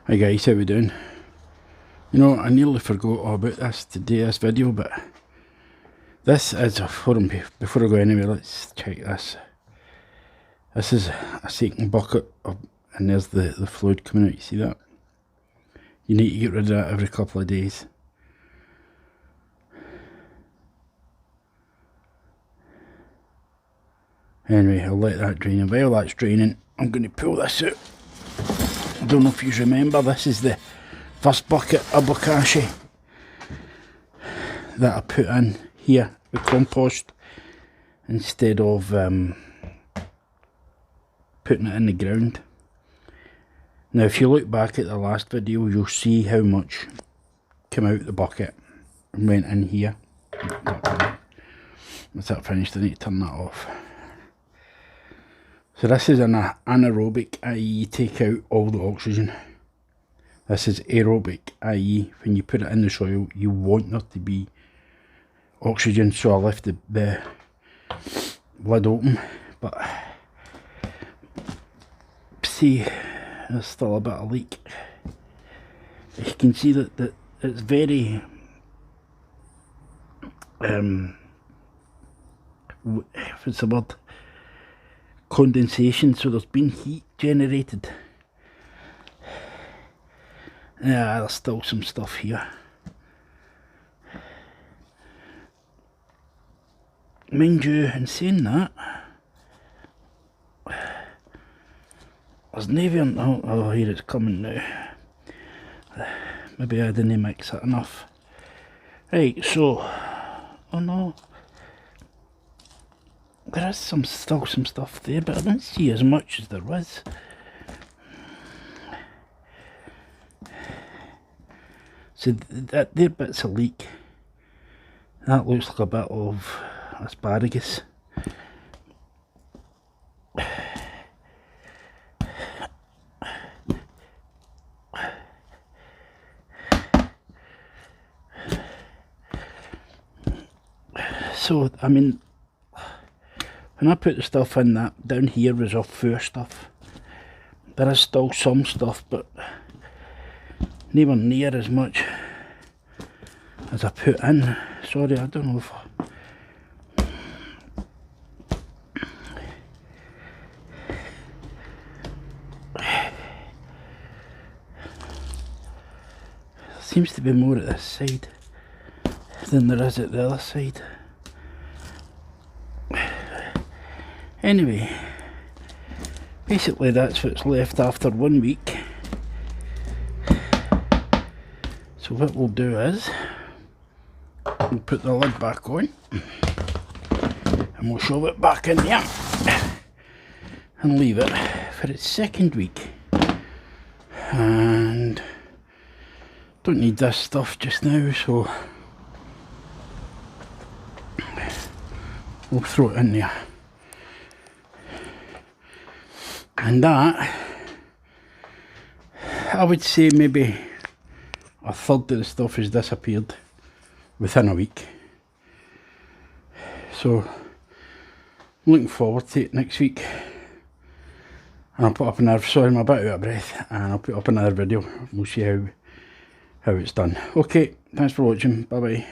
Hi guys, how we doing? You know, I nearly forgot all about this to do this video, but this is a forum. Before I go anywhere, let's check this. This is a sinking bucket and there's the fluid coming out, you see that? You need to get rid of that every couple of days. Anyway, I'll let that drain, and while that's draining, I'm going to pull this out. I don't know if you remember, this is the first bucket of bokashi that I put in here with compost instead of putting it in the ground. Now if you look back at the last video, you'll see how much came out the bucket and went in here. Once that finished, I need to turn that off. So this is an anaerobic, i.e. you take out all the oxygen. This is aerobic, i.e. when you put it in the soil you want there to be oxygen, so I left the lid open, but see, there's still a bit of leak. You can see that it's very what's the word, condensation, so there's been heat generated. Yeah, there's still some stuff here. Mind you, in saying that, there's navy on. Oh, here it's coming now. Maybe I didn't mix it enough. Right, so, oh no, there is still some stuff there, but I didn't see as much as there was. So that there bit's a leak. That looks like a bit of asparagus. So I mean, when I put the stuff in, that down here was all fair stuff. There is still some stuff, but nowhere near as much as I put in. Sorry, I don't know if there seems to be more at this side than there is at the other side. Anyway, basically that's what's left after 1 week. So what we'll do is we'll put the lid back on and we'll shove it back in there and leave it for its second week. And don't need this stuff just now, so we'll throw it in there. And that, I would say maybe a third of the stuff has disappeared within a week. So I'm looking forward to it next week. And I'll put up another, sorry I'm a bit out of breath, and I'll put up another video. We'll see how it's done. Okay, thanks for watching, bye bye.